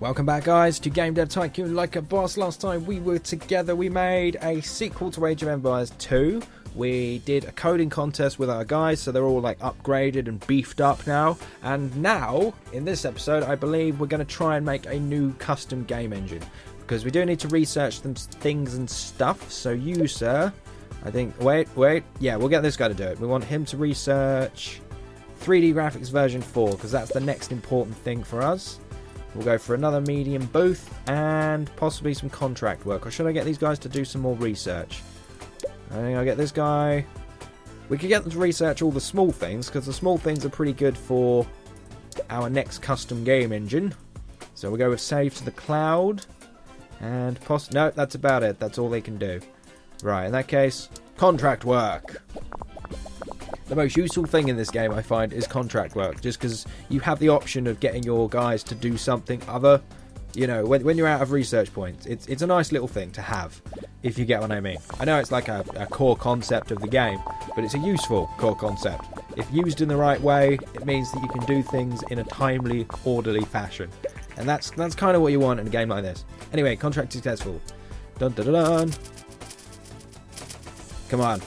Welcome back, guys, to Game Dev Tycoon Like a Boss. Last time we were together, we made a sequel to Age of Empires 2. We did a coding contest with our guys, so they're all like upgraded and beefed up now. And now, in this episode, I believe we're going to try and make a new custom game engine. Because we do need to research some things and stuff. So you, sir, I think... Wait. Yeah, we'll get this guy to do it. We want him to research 3D graphics version 4, because that's the next important thing for us. We'll go for another medium booth and possibly some contract work. Or should I get these guys to do some more research? I think I'll get this guy. We could get them to research all the small things, because the small things are pretty good for our next custom game engine. So we'll go with save to the cloud. And no, that's about it. That's all they can do. Right, in that case, contract work. The most useful thing in this game, I find, is contract work. Just because you have the option of getting your guys to do something other. You know, when you're out of research points, it's a nice little thing to have, if you get what I mean. I know it's like a core concept of the game, but it's a useful core concept. If used in the right way, it means that you can do things in a timely, orderly fashion. And that's kind of what you want in a game like this. Anyway, contract successful. Dun dun dun dun. Come on.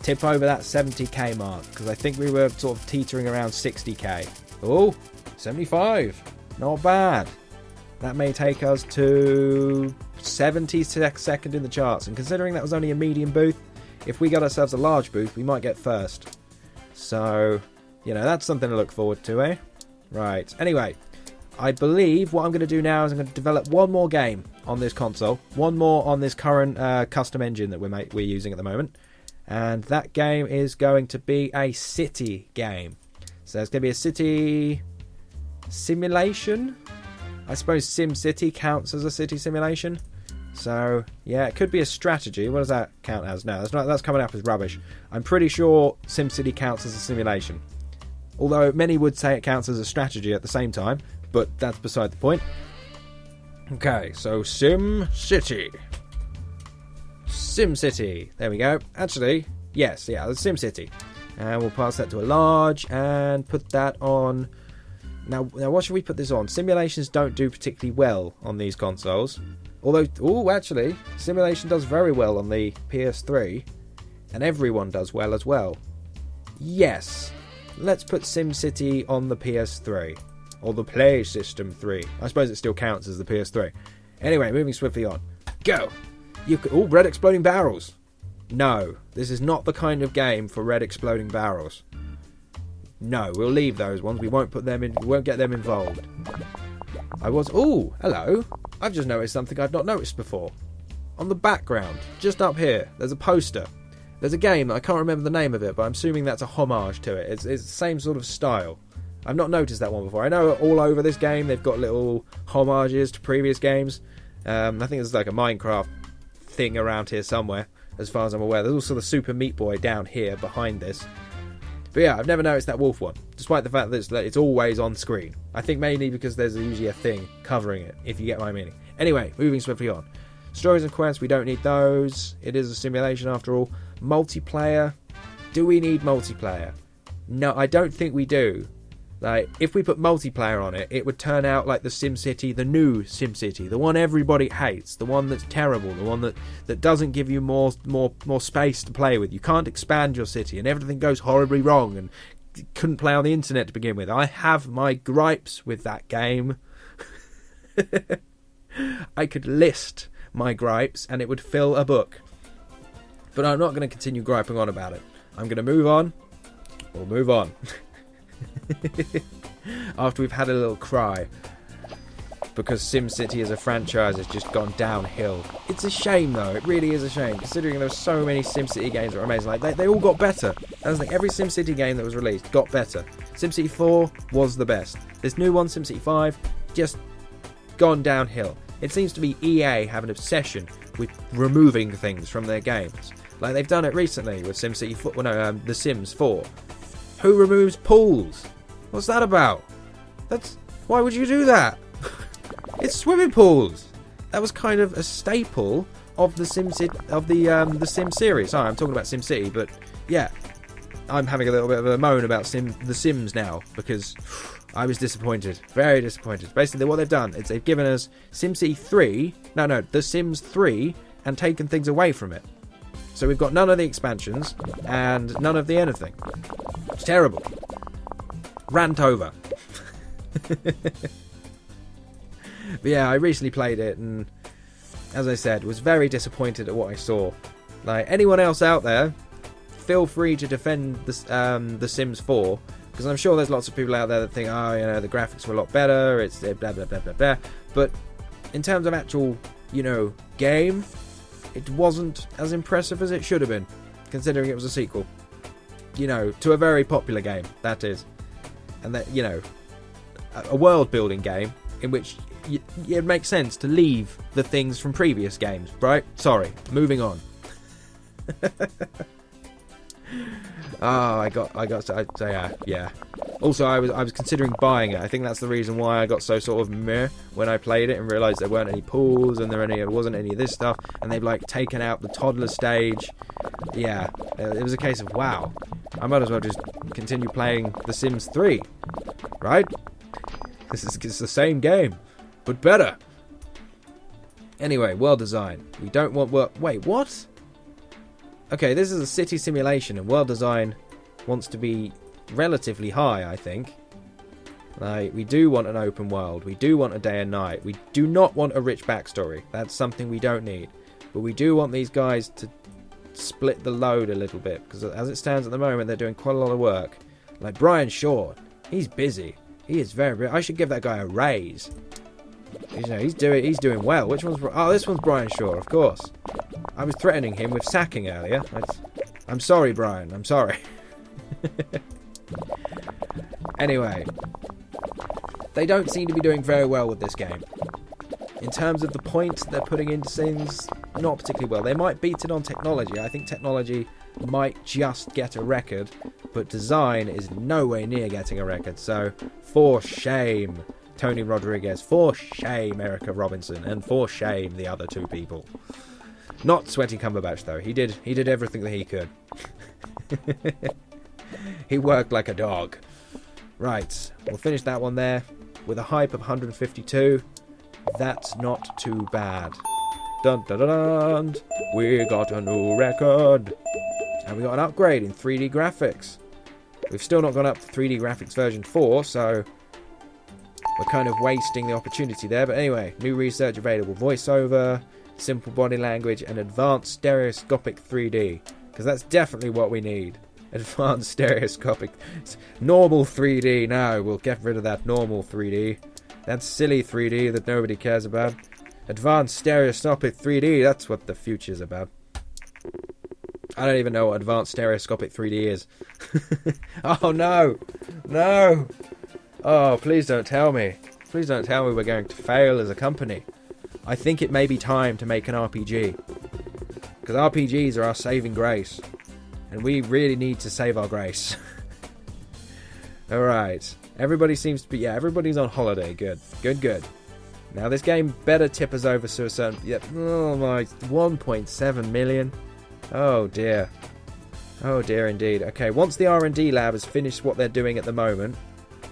Tip over that 70k mark, because I think we were sort of teetering around 60k. Oh, 75. Not bad. That may take us to 72nd in the charts. And considering that was only a medium booth, if we got ourselves a large booth, we might get first. So, you know, that's something to look forward to, eh? Right. Anyway, I believe what I'm going to do now is I'm going to develop one more game on this console. One more on this current custom engine that we're using at the moment. And that game is going to be a city game. So it's going to be a city simulation. I suppose SimCity counts as a city simulation. So, yeah, it could be a strategy. What does that count as? No, that's coming up as rubbish. I'm pretty sure SimCity counts as a simulation. Although many would say it counts as a strategy at the same time. But that's beside the point. Okay, so SimCity. SimCity. There we go. Actually, yes, yeah, it's SimCity. And we'll pass that to a large and put that on... Now, what should we put this on? Simulations don't do particularly well on these consoles. Although, actually, simulation does very well on the PS3. And everyone does well as well. Yes. Let's put SimCity on the PS3. Or the Play System 3. I suppose it still counts as the PS3. Anyway, moving swiftly on. Go! Red exploding barrels. No, this is not the kind of game for red exploding barrels. No, we'll leave those ones. We won't put them in. We won't get them involved. Hello. I've just noticed something I've not noticed before. On the background, just up here, there's a poster. There's a game, I can't remember the name of it, but I'm assuming that's a homage to it. It's the same sort of style. I've not noticed that one before. I know all over this game they've got little homages to previous games. I think there's like a Minecraft thing around here somewhere, as far as I'm aware. There's also the Super Meat Boy down here behind this. But yeah, I've never noticed that wolf one, despite the fact that it's always on screen. I think mainly because there's usually a thing covering it, if you get my meaning. Anyway, moving swiftly on. Stories and quests, we don't need those. It is a simulation after all. Multiplayer. Do we need multiplayer? No, I don't think we do. Like, if we put multiplayer on it, it would turn out like the SimCity, the new SimCity, the one everybody hates, the one that's terrible, the one that doesn't give you more space to play with. You can't expand your city, and everything goes horribly wrong, and you couldn't play on the internet to begin with. I have my gripes with that game. I could list my gripes, and it would fill a book. But I'm not going to continue griping on about it. I'm going to move on. We'll move on. After we've had a little cry because SimCity as a franchise has just gone downhill. It's a shame though, it really is a shame, considering there were so many SimCity games that were amazing. Like they all got better. I was like, every SimCity game that was released got better. SimCity 4 was the best. This new one, SimCity 5, just gone downhill. It seems to be EA have an obsession with removing things from their games. Like they've done it recently with SimCity 4, The Sims 4. Who removes pools? What's that about? Why would you do that? It's swimming pools. That was kind of a staple of the Sim series. Sorry, I'm talking about SimCity, but yeah, I'm having a little bit of a moan about The Sims now, because I was disappointed. Very disappointed. Basically, what they've done is they've given us SimCity 3... No, The Sims 3, and taken things away from it. So we've got none of the expansions, and none of the anything. It's terrible. Rant over. But yeah, I recently played it, and as I said, was very disappointed at what I saw. Like, anyone else out there, feel free to defend the Sims 4, because I'm sure there's lots of people out there that think, oh, you know, the graphics were a lot better, it's blah, blah, blah, blah, blah. But in terms of actual, you know, game, it wasn't as impressive as it should have been, considering it was a sequel. You know, to a very popular game, that is. And that, you know, a world-building game in which it makes sense to leave the things from previous games, right? Sorry, moving on. Yeah. Also, I was considering buying it. I think that's the reason why I got so sort of meh when I played it and realised there weren't any pools and there wasn't any of this stuff, and they've like taken out the toddler stage. Yeah, it was a case of wow, I might as well just continue playing The Sims 3, right? It's the same game, but better. Anyway, world design. We don't want work. Wait, what? Okay, this is a city simulation, and world design wants to be relatively high, I think. Like, we do want an open world. We do want a day and night. We do not want a rich backstory. That's something we don't need. But we do want these guys to split the load a little bit, because as it stands at the moment, they're doing quite a lot of work. Like Brian Shaw, he's busy. He is very busy. I should give that guy a raise. You know, he's doing well. Which one's? Oh, this one's Brian Shaw, of course. I was threatening him with sacking earlier. I'm sorry, Brian. I'm sorry. Anyway, they don't seem to be doing very well with this game. In terms of the points they're putting into things, not particularly well. They might beat it on technology. I think technology might just get a record, but design is nowhere near getting a record. So, for shame, Tony Rodriguez. For shame, Erica Robinson. And for shame, the other two people. Not Sweaty Cumberbatch, though. He did everything that he could. He worked like a dog. Right, we'll finish that one there with a hype of 152. That's not too bad. Dun dun dun dun! We got a new record! And we got an upgrade in 3D graphics. We've still not gone up to 3D graphics version 4, so we're kind of wasting the opportunity there. But anyway, new research available. Voiceover, simple body language, and advanced stereoscopic 3D. Because that's definitely what we need. Advanced stereoscopic. Normal 3D. No, we'll get rid of that normal 3D. That's silly 3D that nobody cares about. Advanced stereoscopic 3D. That's what the future's about. I don't even know what advanced stereoscopic 3D is. Oh no! No! Oh, please don't tell me. Please don't tell me we're going to fail as a company. I think it may be time to make an RPG. Because RPGs are our saving grace. And we really need to save our grace. Alright. Everybody seems to be... Yeah, everybody's on holiday. Good. Good, good. Now, this game better tip us over to a certain... Yep. Oh, my... 1.7 million. Oh, dear. Oh, dear, indeed. Okay, once the R&D lab has finished what they're doing at the moment,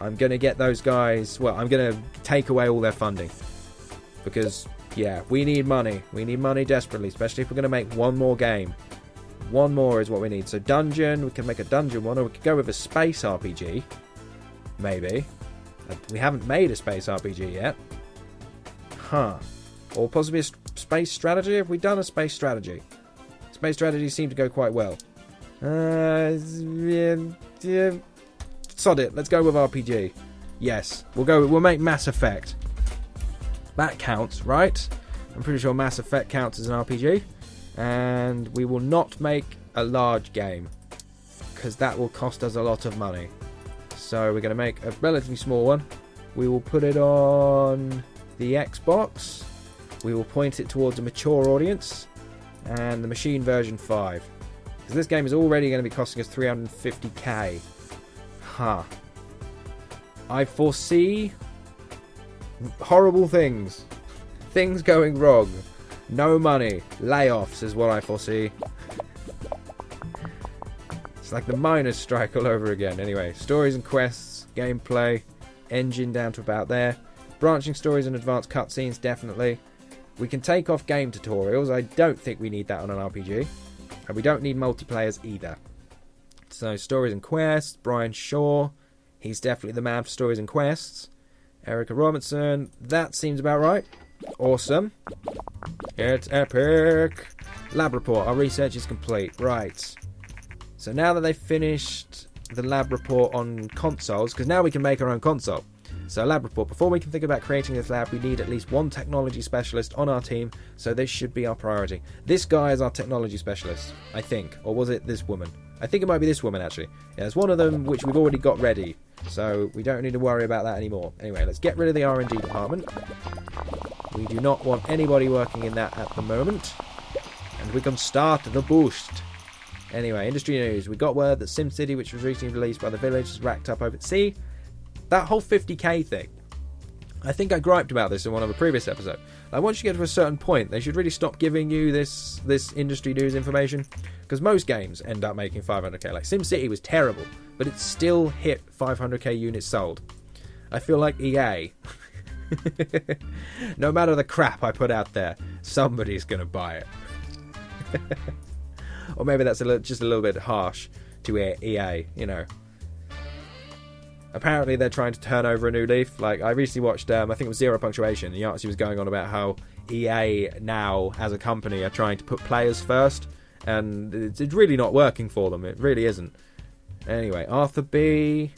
I'm going to get those guys... Well, I'm going to take away all their funding. Because, yeah, we need money. We need money desperately, especially if we're going to make one more game. One more is what we need. So dungeon, we can make a dungeon one, or we could go with a space RPG. Maybe. We haven't made a space RPG yet. Huh. Or possibly a space strategy? Have we done a space strategy? Space strategies seem to go quite well. Yeah. Sod it. Let's go with RPG. Yes. We'll make Mass Effect. That counts, right? I'm pretty sure Mass Effect counts as an RPG. And we will not make a large game, because that will cost us a lot of money. So we're going to make a relatively small one. We will put it on the Xbox. We will point it towards a mature audience. And the machine version 5. Because this game is already going to be costing us 350k. Huh. I foresee horrible things. Things going wrong. No money. Layoffs is what I foresee. It's like the miners' strike all over again. Anyway, stories and quests, gameplay, engine down to about there. Branching stories and advanced cutscenes, definitely. We can take off game tutorials. I don't think we need that on an RPG. And we don't need multiplayers either. So, stories and quests. Brian Shaw. He's definitely the man for stories and quests. Erica Robinson. That seems about right. Awesome. It's epic. Lab report. Our research is complete. Right. So now that they've finished the lab report on consoles, because now we can make our own console. So lab report. Before we can think about creating this lab, we need at least one technology specialist on our team. So this should be our priority. This guy is our technology specialist, I think. Or was it this woman? I think it might be this woman, actually. Yeah, there's one of them which we've already got ready. So we don't need to worry about that anymore. Anyway, let's get rid of the R&D department. We do not want anybody working in that at the moment. And we can start the boost. Anyway, industry news. We got word that SimCity, which was recently released by the Village, is racked up over... See, that whole 50k thing. I think I griped about this in one of a previous episode. Like, once you get to a certain point, they should really stop giving you this industry news information. Because most games end up making 500k. Like, SimCity was terrible, but it still hit 500k units sold. I feel like EA. No matter the crap I put out there, somebody's going to buy it. Or maybe that's just a little bit harsh to EA, you know. Apparently they're trying to turn over a new leaf. Like, I recently watched, I think it was Zero Punctuation, and Yahtzee was going on about how EA now, as a company, are trying to put players first, and it's really not working for them. It really isn't. Anyway, Arthur B.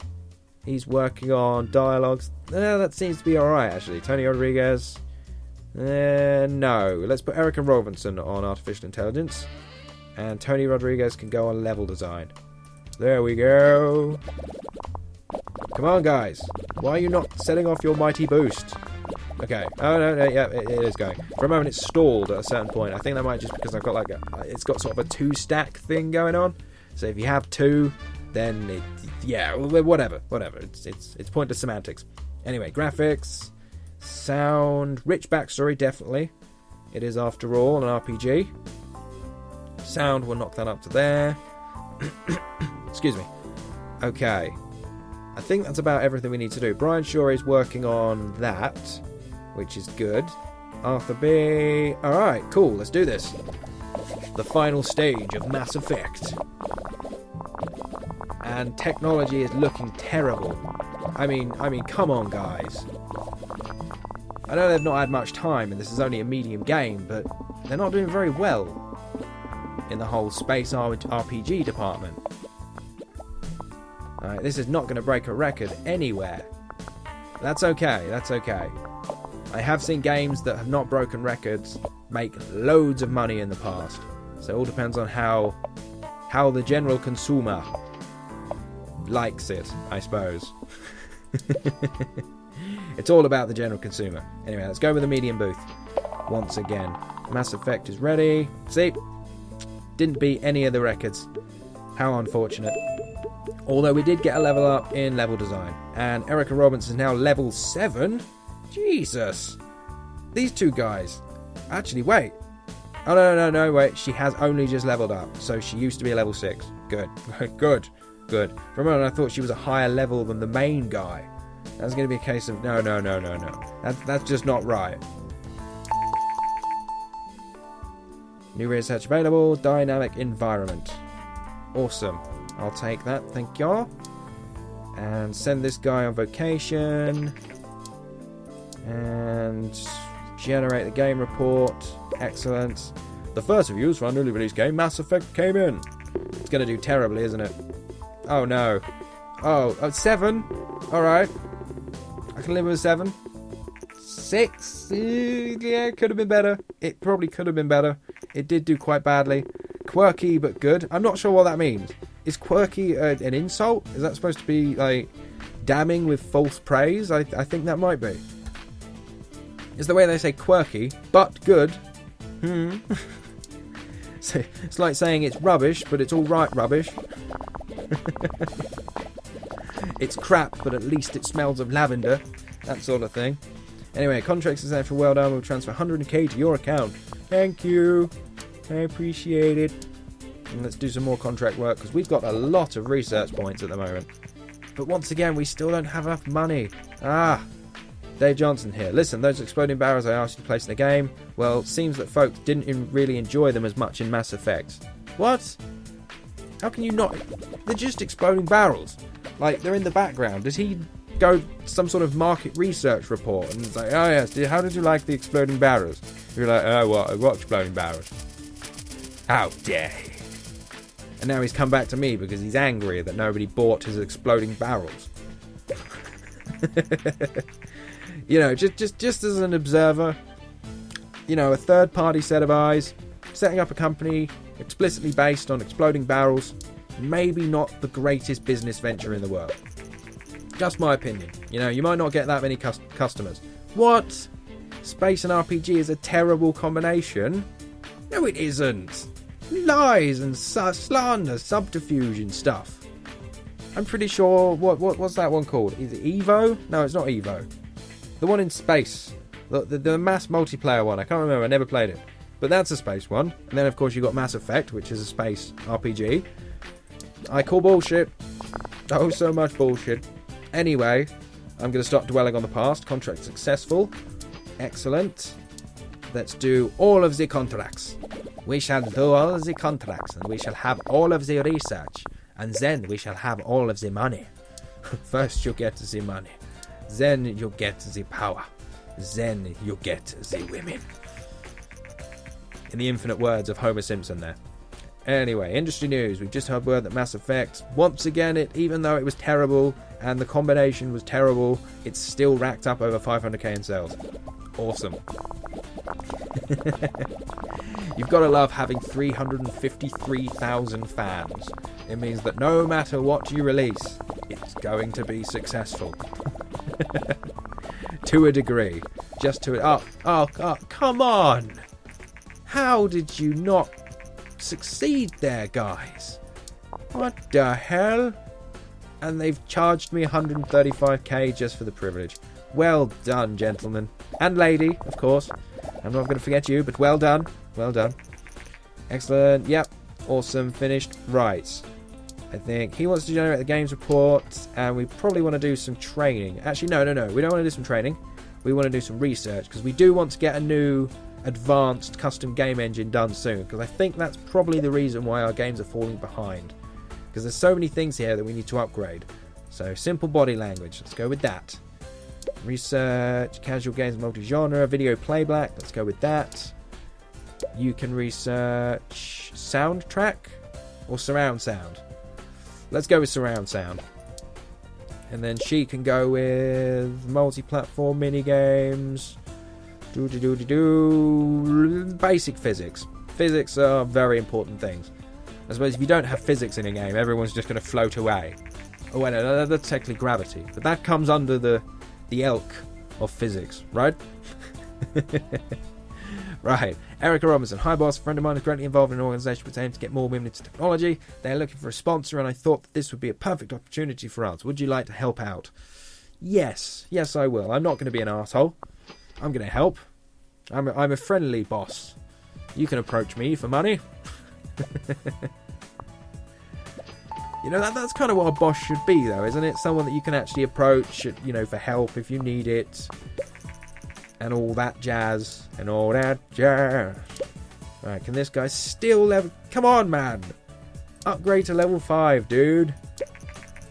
He's working on dialogues. That seems to be alright, actually. Tony Rodriguez. No. Let's put Erica Robinson on artificial intelligence. And Tony Rodriguez can go on level design. There we go. Come on, guys. Why are you not setting off your mighty boost? Okay. Oh, no, yeah, it is going. For a moment, it's stalled at a certain point. I think that might just because I've got like it's got sort of a 2-stack thing going on. So if you have 2, then whatever. It's pointless semantics. Anyway, graphics, sound, rich backstory, definitely. It is, after all, an RPG. Sound, we'll knock that up to there. Excuse me. Okay. I think that's about everything we need to do. Brian Shaw is working on that, which is good. Arthur B. Alright, cool, let's do this. The final stage of Mass Effect. And technology is looking terrible. I mean, come on, guys. I know they've not had much time, and this is only a medium game, but they're not doing very well in the whole space RPG department. Alright, this is not going to break a record anywhere. That's okay, that's okay. I have seen games that have not broken records make loads of money in the past. So it all depends on how the general consumer likes it, I suppose. It's all about the general consumer. Anyway, let's go with the medium booth once again. Mass Effect is ready. See? Didn't beat any of the records. How unfortunate. Although we did get a level up in level design. And Erica Robinson is now level 7. Jesus. These two guys. Actually, wait. Oh, no, wait. She has only just leveled up. So she used to be a level 6. Good. Good. For a moment, I thought she was a higher level than the main guy. That's going to be a case of no. That's just not right. New research available. Dynamic environment. Awesome. I'll take that. Thank y'all. And send this guy on vacation. And generate the game report. Excellent. The first reviews for our newly released game, Mass Effect, came in. It's going to do terribly, isn't it? Oh, no. Oh, 7? Alright. I can live with 7. 6? Yeah, it could have been better. It probably could have been better. It did do quite badly. Quirky, but good. I'm not sure what that means. Is quirky an insult? Is that supposed to be, like, damning with false praise? I think that might be. It's the way they say quirky, but good. So, it's like saying it's rubbish, but it's alright rubbish. It's crap, but at least it smells of lavender. That sort of thing. Anyway, contracts essential. Well done. We'll transfer 100k to your account. Thank you. I appreciate it. And let's do some more contract work, because we've got a lot of research points at the moment. But once again, we still don't have enough money. Dave Johnson here. Listen, those exploding barrels I asked you to place in the game, well, it seems that folks didn't really enjoy them as much in Mass Effect. What? How can you not? They're just exploding barrels. Like, they're in the background. Does he go some sort of market research report and it's like, oh yes, how did you like the exploding barrels? You're like, oh, what exploding barrels? How dare he? And now he's come back to me because he's angry that nobody bought his exploding barrels. You know, just as an observer, you know, a third-party set of eyes, setting up a company explicitly based on exploding barrels, maybe not the greatest business venture in the world. Just my opinion. You know, you might not get that many customers. What? Space and RPG is a terrible combination? No, it isn't. Lies and slander, subterfuge and stuff. I'm pretty sure, what's that one called? Is it Evo? No, it's not Evo. The one in space. The mass multiplayer one. I can't remember, I never played it. But that's a space one. And then, of course, you got Mass Effect, which is a space RPG. I call bullshit. Oh, so much bullshit. Anyway, I'm going to stop dwelling on the past. Contract successful. Excellent. Let's do all of the contracts. We shall do all of the contracts, and we shall have all of the research. And then we shall have all of the money. First you get the money. Then you get the power. Then you get the women. In the infinite words of Homer Simpson there. Anyway, industry news. We've just heard word that Mass Effect, once again, even though it was terrible and the combination was terrible, it's still racked up over 500k in sales. Awesome. You've got to love having 353,000 fans. It means that no matter what you release, it's going to be successful. To a degree. Just to it. Oh, come on! How did you not succeed there, guys? What the hell? And they've charged me 135k just for the privilege. Well done, gentlemen. And lady, of course. I'm not going to forget you, but well done. Well done. Excellent. Yep. Awesome. Finished. Right. I think he wants to generate the games report, and we probably want to do some training. Actually, no. We don't want to do some training. We want to do some research, because we do want to get a new advanced custom game engine done soon, because I think that's probably the reason why our games are falling behind, because there's so many things here that we need to upgrade. So simple body language, let's go with that. Research casual games, multi-genre, video playback, let's go with that. You can research soundtrack or surround sound. Let's go with surround sound. And then she can go with multi-platform minigames. Basic physics. Physics are very important things. I suppose if you don't have physics in a game, everyone's just going to float away. Oh, wait, no, that's technically gravity. But that comes under the ilk of physics, right? Right. Erica Robinson. Hi, boss. A friend of mine is currently involved in an organisation which aims to get more women into technology. They're looking for a sponsor, and I thought that this would be a perfect opportunity for us. Would you like to help out? Yes. Yes, I will. I'm not going to be an arsehole. I'm going to help. I'm a friendly boss. You can approach me for money. You know, that's kind of what a boss should be, though, isn't it? Someone that you can actually approach, you know, for help if you need it. And all that jazz. And all that jazz. Right, can this guy still level... Come on, man! Upgrade to level 5, dude.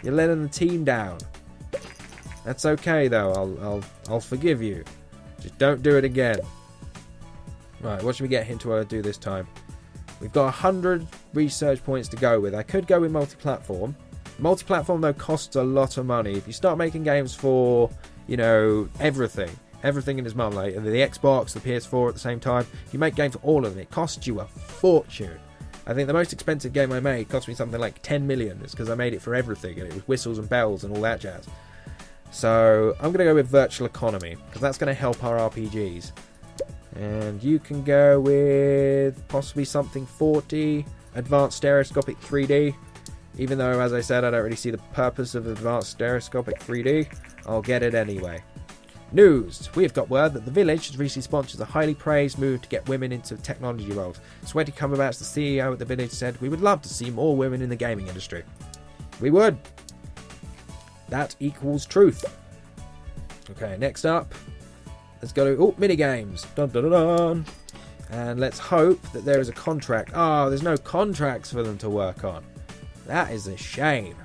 You're letting the team down. That's okay, though. I'll forgive you. Just don't do it again. Right, what should we get him to do this time? We've got 100 research points to go with. I could go with multi-platform. Multi-platform, though, costs a lot of money. If you start making games for, you know, everything in its mum, like the Xbox, the PS4 at the same time, if you make games for all of them, it costs you a fortune. I think the most expensive game I made cost me something like 10 million. It's because I made it for everything, and it was whistles and bells and all that jazz. So I'm going to go with Virtual Economy, because that's going to help our RPGs. And you can go with possibly something 40, Advanced Stereoscopic 3D. Even though, as I said, I don't really see the purpose of Advanced Stereoscopic 3D, I'll get it anyway. News. We have got word that the village has recently sponsored a highly praised move to get women into technology roles. Sweaty Cumberbatch, the CEO at the village, said, "We would love to see more women in the gaming industry." We would. That equals truth. Okay, next up, let's go to mini games. Dun, dun, dun, dun. And let's hope that there is a contract. There's no contracts for them to work on. That is a shame.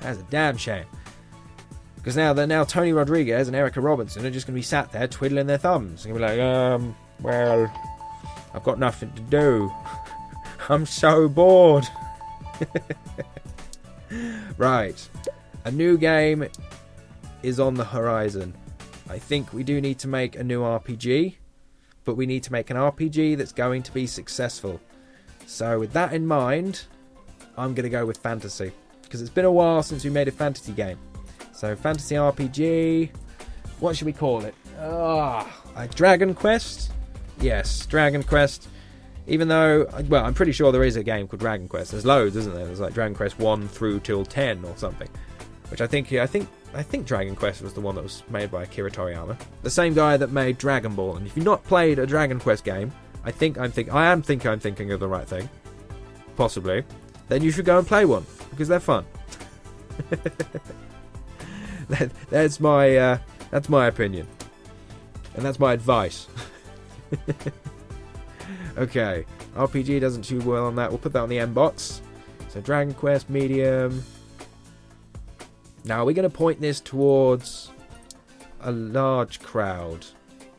That's a damn shame. Because now Tony Rodriguez and Erica Robinson are just going to be sat there twiddling their thumbs. They're going to be like, well, I've got nothing to do. I'm so bored. Right. A new game is on the horizon. I think we do need to make a new RPG. But we need to make an RPG that's going to be successful. So with that in mind, I'm going to go with fantasy. Because it's been a while since we made a fantasy game. So fantasy RPG, what should we call it? A Dragon Quest? Yes, Dragon Quest. Even though, well, I'm pretty sure there is a game called Dragon Quest. There's loads, isn't there? There's like Dragon Quest 1 through till 10 or something. Which I think Dragon Quest was the one that was made by Akira Toriyama. The same guy that made Dragon Ball. And if you've not played a Dragon Quest game, I am thinking of the right thing. Possibly. Then you should go and play one. Because they're fun. That's my opinion, and that's my advice. Okay, RPG doesn't do well on that. We'll put that on the M box. So Dragon Quest medium. Now, are we going to point this towards a large crowd?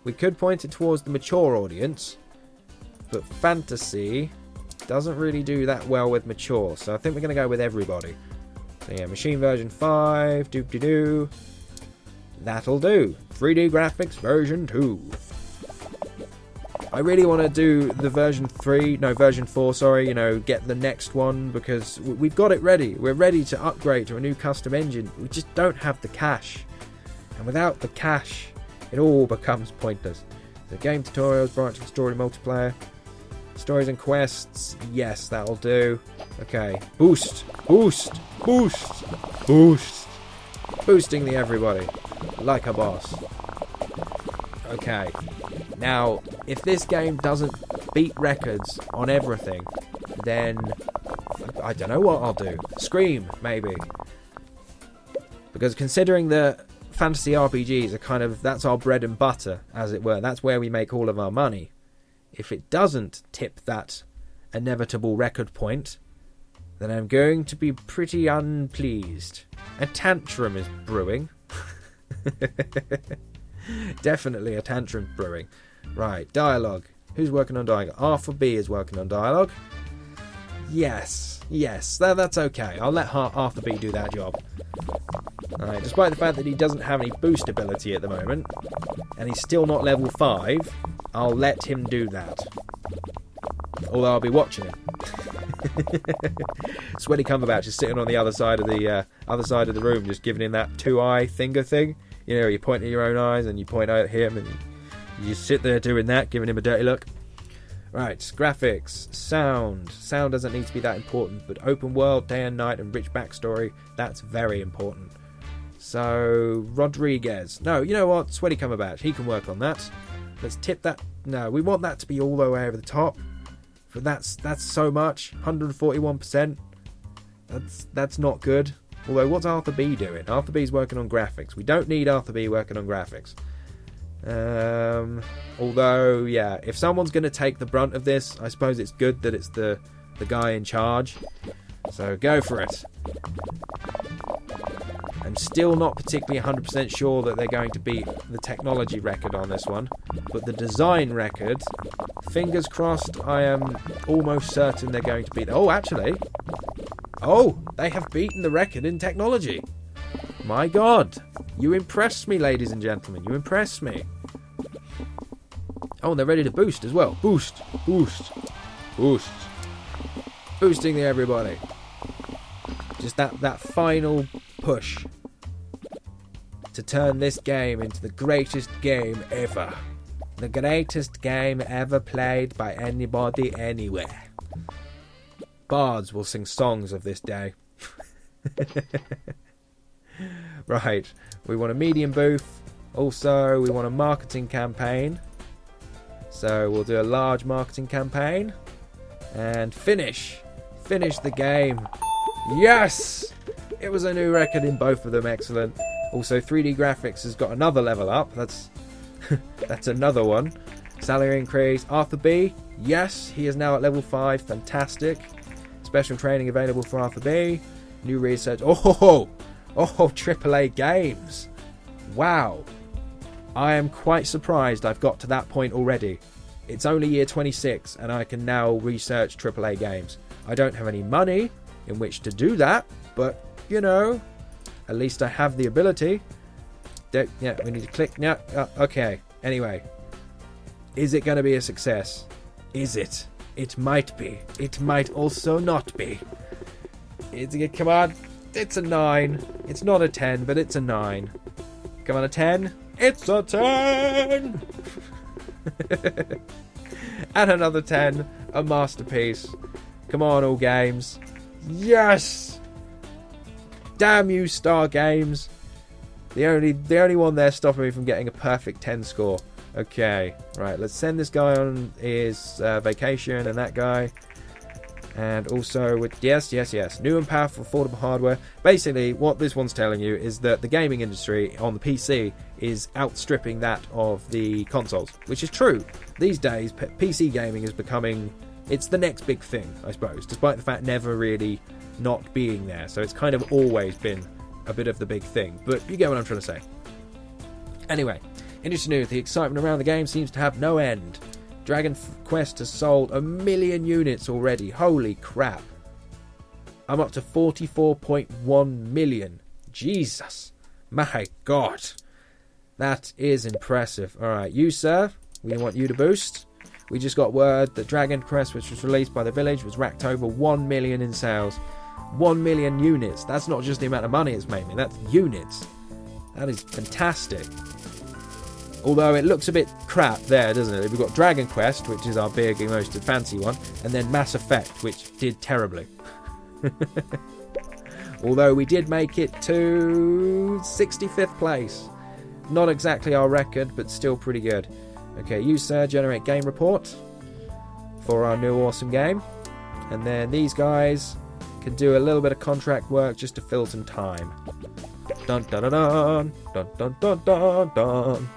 We could point it towards the mature audience, but fantasy doesn't really do that well with mature. So I think we're going to go with everybody. So yeah, machine version 5, doop-de-doo. That'll do. 3D graphics version 2. I really want to do the version 4, sorry, get the next one, because we've got it ready. We're ready to upgrade to a new custom engine. We just don't have the cash. And without the cash, it all becomes pointless. The game tutorials, branching story, multiplayer. Stories and quests, yes, that'll do. Okay, boost. Boosting the everybody, like a boss. Okay, now, if this game doesn't beat records on everything, then I don't know what I'll do. Scream, maybe. Because considering that fantasy RPGs are that's our bread and butter, as it were. That's where we make all of our money. If it doesn't tip that inevitable record point, then I'm going to be pretty unpleased. A tantrum is brewing. Definitely a tantrum brewing. Right, dialogue. Who's working on dialogue? Arthur B is working on dialogue. Yes, that's okay. I'll let Arthur B do that job. Alright, despite the fact that he doesn't have any boost ability at the moment, and he's still not level 5, I'll let him do that. Although I'll be watching him. Sweaty Cumberbatch is sitting on the other side of the room, just giving him that 2-eye finger thing. You point at your own eyes and you point at him, and you just sit there doing that, giving him a dirty look. Right, graphics, sound. Sound doesn't need to be that important, but open world, day and night, and rich backstory, that's very important. So, Rodriguez. No, you know what? Sweaty Cumberbatch. He can work on that. Let's tip that. No, we want that to be all the way over the top. But that's so much. 141%. That's not good. Although, what's Arthur B doing? Arthur B's working on graphics. We don't need Arthur B working on graphics. Although, yeah, if someone's going to take the brunt of this, I suppose it's good that it's the guy in charge. So, go for it. I'm still not particularly 100% sure that they're going to beat the technology record on this one. But the design record, fingers crossed, I am almost certain they're going to beat... Oh, actually. Oh, they have beaten the record in technology. My God. You impressed me, ladies and gentlemen. You impressed me. Oh, and they're ready to boost as well. Boost. Boosting the everybody. Just that final push to turn this game into the greatest game ever. The greatest game ever played by anybody anywhere. Bards will sing songs of this day. Right, we want a medium booth. Also, we want a marketing campaign. So we'll do a large marketing campaign. And finish the game. Yes! It was a new record in both of them. Excellent. Also, 3D graphics has got another level up. That's that's another one. Salary increase. Arthur B. Yes, he is now at level 5. Fantastic. Special training available for Arthur B. New research. Oh, AAA games. Wow. I am quite surprised I've got to that point already. It's only year 26 and I can now research AAA games. I don't have any money in which to do that, but, you know, at least I have the ability. Yeah, we need to click. Yeah, okay. Anyway, is it going to be a success? Is it? It might be. It might also not be. Come on. It's a 9. It's not a 10, but it's a 9. Come on, a 10. It's a 10! And another 10. A masterpiece. Come on, all games. Yes! Damn you, Star Games. The only one there stopping me from getting a perfect 10 score. Okay, right, let's send this guy on his vacation, and that guy. And also with yes, new and powerful affordable hardware. Basically, what this one's telling you is that the gaming industry on the PC is outstripping that of the consoles, which is true. These days, PC gaming is becoming, it's the next big thing, I suppose, despite the fact never really not being there. So it's kind of always been a bit of the big thing, but you get what I'm trying to say. Anyway, interesting news, the excitement around the game seems to have no end. Dragon Quest has sold 1 million units already. Holy crap. I'm up to 44.1 million. Jesus. My God. That is impressive. Alright, you sir, we want you to boost. We just got word that Dragon Quest, which was released by the Village, was racked over 1 million in sales. 1 million units. That's not just the amount of money it's making, that's units. That is fantastic. Although it looks a bit crap there, doesn't it? We've got Dragon Quest, which is our big, most fancy one, and then Mass Effect, which did terribly. Although we did make it to 65th place. Not exactly our record, but still pretty good. Okay, you sir, generate game report for our new awesome game. And then these guys can do a little bit of contract work just to fill some time. Dun dun dun dun dun dun dun dun dun.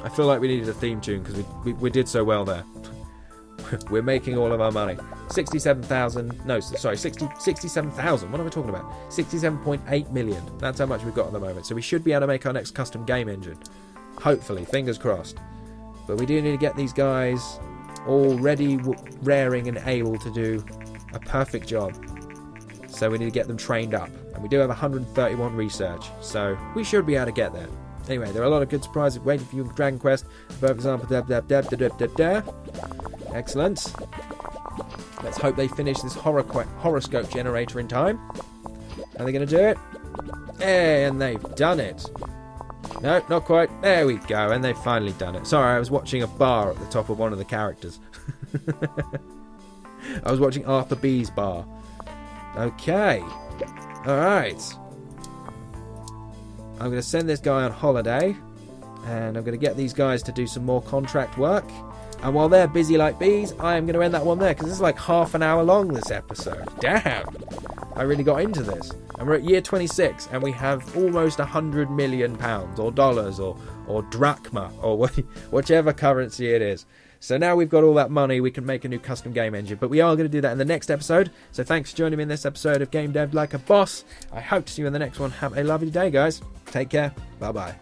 I feel like we needed a theme tune because we did so well there. We're making all of our money. 67,000. No, sorry, 67,000. What am I talking about? 67.8 million. That's how much we've got at the moment. So we should be able to make our next custom game engine. Hopefully, fingers crossed. But we do need to get these guys already raring and able to do a perfect job. So we need to get them trained up. And we do have 131 research. So we should be able to get there. Anyway, there are a lot of good surprises waiting for you in Dragon Quest. For example, excellent. Let's hope they finish this horoscope generator in time. Are they going to do it? Hey, and they've done it. No, not quite. There we go, and they've finally done it. Sorry, I was watching a bar at the top of one of the characters. I was watching Arthur B's bar. Okay. Alright. I'm going to send this guy on holiday, and I'm going to get these guys to do some more contract work. And while they're busy like bees, I am going to end that one there, because this is like half an hour long, this episode. Damn! I really got into this. And we're at year 26, and we have almost £100 million, or dollars, or drachma, or whichever currency it is. So now we've got all that money, we can make a new custom game engine. But we are going to do that in the next episode. So thanks for joining me in this episode of Game Dev Like a Boss. I hope to see you in the next one. Have a lovely day, guys. Take care. Bye-bye.